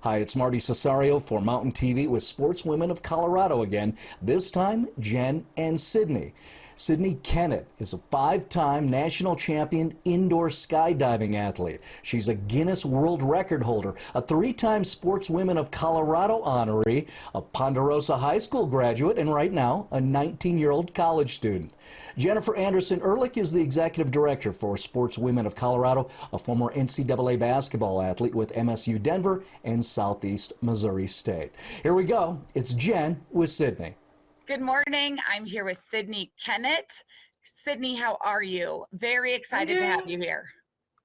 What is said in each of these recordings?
Hi, it's Marty Cesario for Mountain TV with Sportswomen of Colorado again. This time, Jen and Sydney. Sydney Kennett is a 5-time national champion indoor skydiving athlete. She's a Guinness World Record holder, a 3-time Sportswomen of Colorado honoree, a Ponderosa High School graduate, and right now, a 19-year-old college student. Jennifer Anderson Ehrlich is the executive director for Sportswomen of Colorado, a former NCAA basketball athlete with MSU Denver and Southeast Missouri State. Here we go. It's Jen with Sydney. Good morning. I'm here with Sydney Kennett. Sydney, how are you? Very excited to have you here.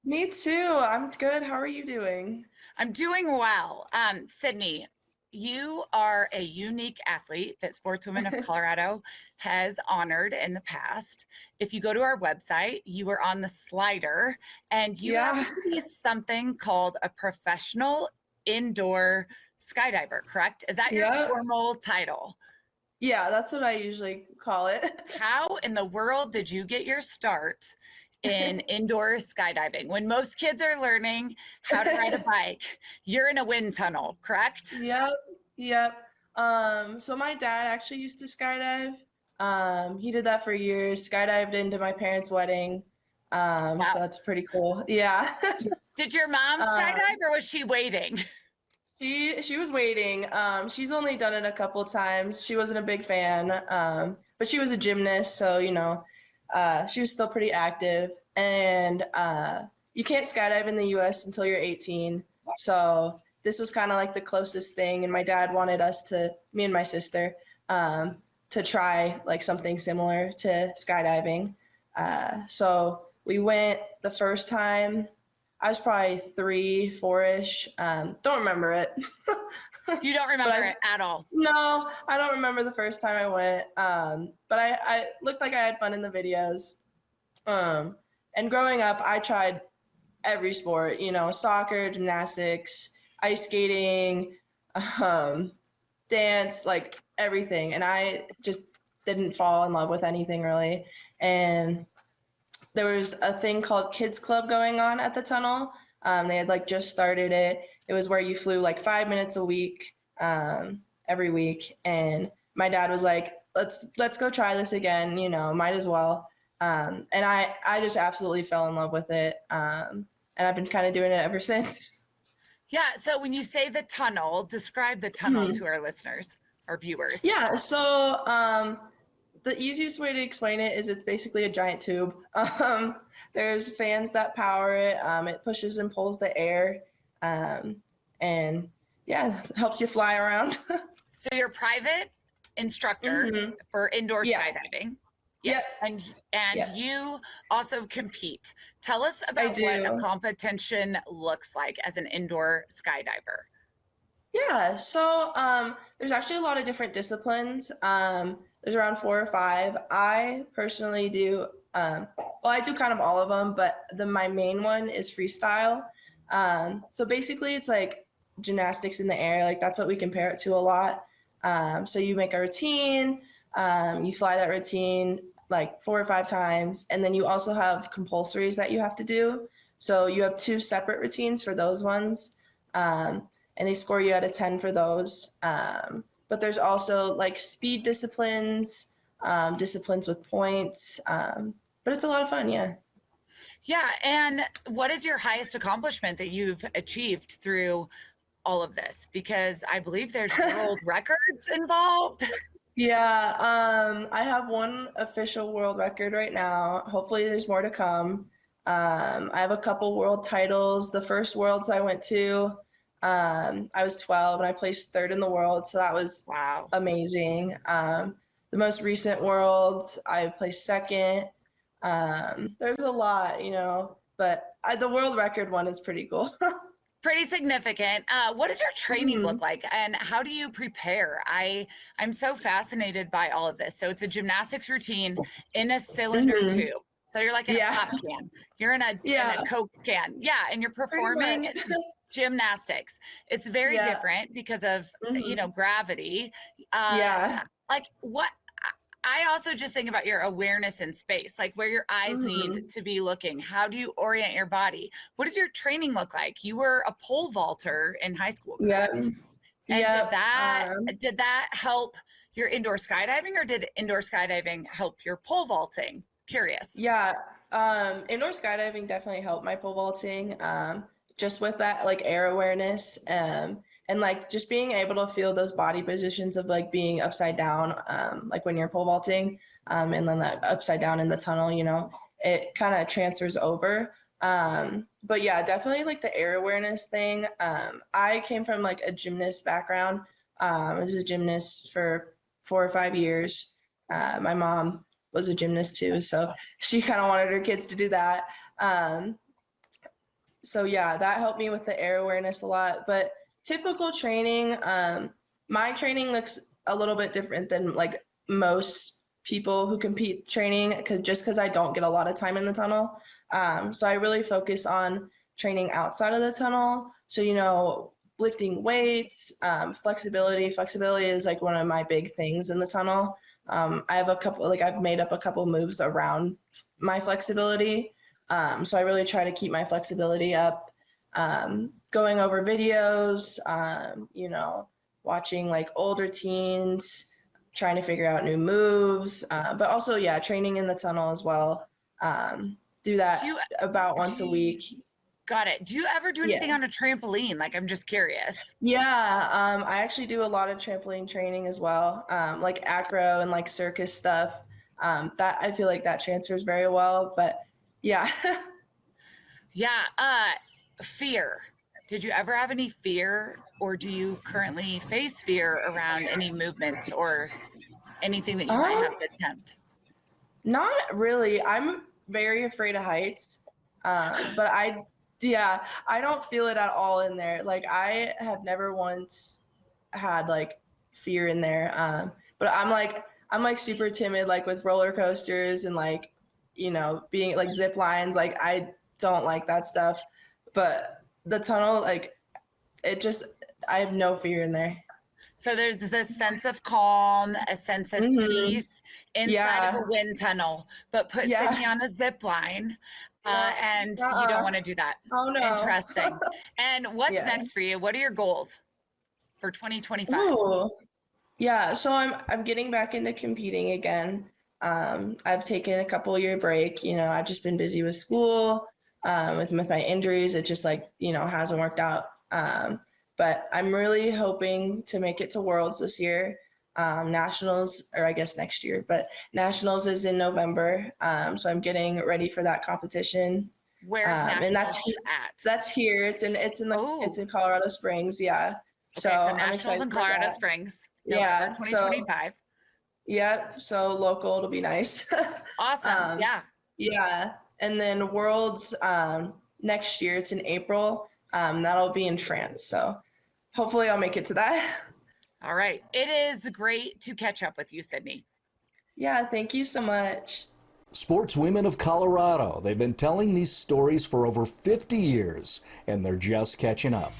Me too. I'm good. How are you doing? I'm doing well. Sydney, you are a unique athlete that Sportswomen of Colorado has honored in the past. If you go to our website, you were on the slider, and you have something called a professional indoor skydiver, correct? Is that your formal title? Yeah, that's what I usually call it. How in the world did you get your start in indoor skydiving? When most kids are learning how to ride a bike, you're in a wind tunnel, correct? Yep. So my dad actually used to skydive. He did that for years, skydived into my parents' wedding. So that's pretty cool. Yeah. Did your mom skydive or was she waiting? She was waiting. She's only done it a couple times. She wasn't a big fan, but she was a gymnast, so she was still pretty active. And you can't skydive in the U.S. until you're 18. So this was kind of like the closest thing. And my dad wanted me and my sister, to try like something similar to skydiving. So we went the first time. I was probably 3, 4-ish. Don't remember it. You don't remember it at all? No, I don't remember the first time I went. But I looked like I had fun in the videos. And growing up, I tried every sport, soccer, gymnastics, ice skating, dance, like everything. And I just didn't fall in love with anything really. And there was a thing called Kids Club going on at the tunnel. They had just started it. It was where you flew 5 minutes a week, every week. And my dad was like, let's go try this again, might as well. And I just absolutely fell in love with it. And I've been kind of doing it ever since. Yeah. So when you say the tunnel, describe the tunnel to our listeners or viewers. Yeah. So, the easiest way to explain it is it's basically a giant tube. There's fans that power it. It pushes and pulls the air. And yeah, helps you fly around. So you're a private instructor for indoor skydiving. Yes. And you also compete. Tell us about what a competition looks like as an indoor skydiver. Yeah. So there's actually a lot of different disciplines. There's around 4 or 5. I personally do, I do kind of all of them, but my main one is freestyle. So basically it's like gymnastics in the air. That's what we compare it to a lot. So you make a routine, you fly that routine 4 or 5 times. And then you also have compulsories that you have to do. So you have 2 separate routines for those ones. And they score you out of 10 for those. But there's also speed disciplines, disciplines with points. But it's a lot of fun, yeah. Yeah. And what is your highest accomplishment that you've achieved through all of this? Because I believe there's world records involved. Yeah. I have 1 official world record right now. Hopefully there's more to come. I have a couple world titles. The first worlds I went to, I was 12 and I placed 3rd in the world. So that was amazing. The most recent worlds, I placed 2nd. There's a lot, but the world record one is pretty cool. Pretty significant. What does your training look like and how do you prepare? I'm so fascinated by all of this. So it's a gymnastics routine in a cylinder tube. So you're like in a pop can. You're in a Coke can. Yeah. And you're performing gymnastics. It's very different because of, gravity. I also just think about your awareness in space, like where your eyes need to be looking. How do you orient your body? What does your training look like? You were a pole vaulter in high school, Yep. correct? And Yep. did that help your indoor skydiving, or did indoor skydiving help your pole vaulting? Curious. Yeah. Indoor skydiving definitely helped my pole vaulting. Just with that like air awareness, and like just being able to feel those body positions of like being upside down, like when you're pole vaulting, and then that upside down in the tunnel, you know, it kind of transfers over. But yeah, definitely like the air awareness thing. I came from like a gymnast background. I was a gymnast for 4 or 5 years. My mom was a gymnast too, so she kind of wanted her kids to do that. So yeah, that helped me with the air awareness a lot. But typical training, my training looks a little bit different than like most people who compete training, because I don't get a lot of time in the tunnel. So I really focus on training outside of the tunnel. So, you know, lifting weights, flexibility. Flexibility is like one of my big things in the tunnel. I have I've made up a couple moves around my flexibility. So I really try to keep my flexibility up. Going over videos, you know, watching like older teens, trying to figure out new moves, but also, yeah, training in the tunnel as well. Do that about once a week. Got it. Do you ever do anything on a trampoline? Like, I'm just curious. Yeah, I actually do a lot of trampoline training as well, like acro and like circus stuff. That I feel like that transfers very well, but yeah. Yeah. Fear. Did you ever have any fear, or do you currently face fear around any movements or anything that you might have to attempt? Not really. I'm very afraid of heights, but I don't feel it at all in there. Like I have never once had like fear in there. But I'm like super timid, like with roller coasters and like, you know, being like zip lines. Like I don't like that stuff. But the tunnel, like I have no fear in there. So there's a sense of calm, a sense of peace inside of a wind tunnel, but put Sydney on a zip line, and you don't want to do that. Oh no. Interesting. And what's next for you? What are your goals for 2025? Ooh. Yeah, so I'm getting back into competing again. I've taken a couple year break. You know, I've just been busy with school, with my injuries. It just like, you know, hasn't worked out. But I'm really hoping to make it to Worlds this year. Nationals, or I guess next year, but Nationals is in November. So I'm getting ready for that competition. Where's Nationals and that's here. It's in Colorado Springs. Yeah. Okay, so Nationals in Colorado Springs. November 2025. So local, it'll be nice. Awesome. Yeah. And then Worlds next year, it's in April. That'll be in France. So hopefully I'll make it to that. All right. It is great to catch up with you, Sydney. Yeah, thank you so much. Sportswomen of Colorado. They've been telling these stories for over 50 years, and they're just catching up.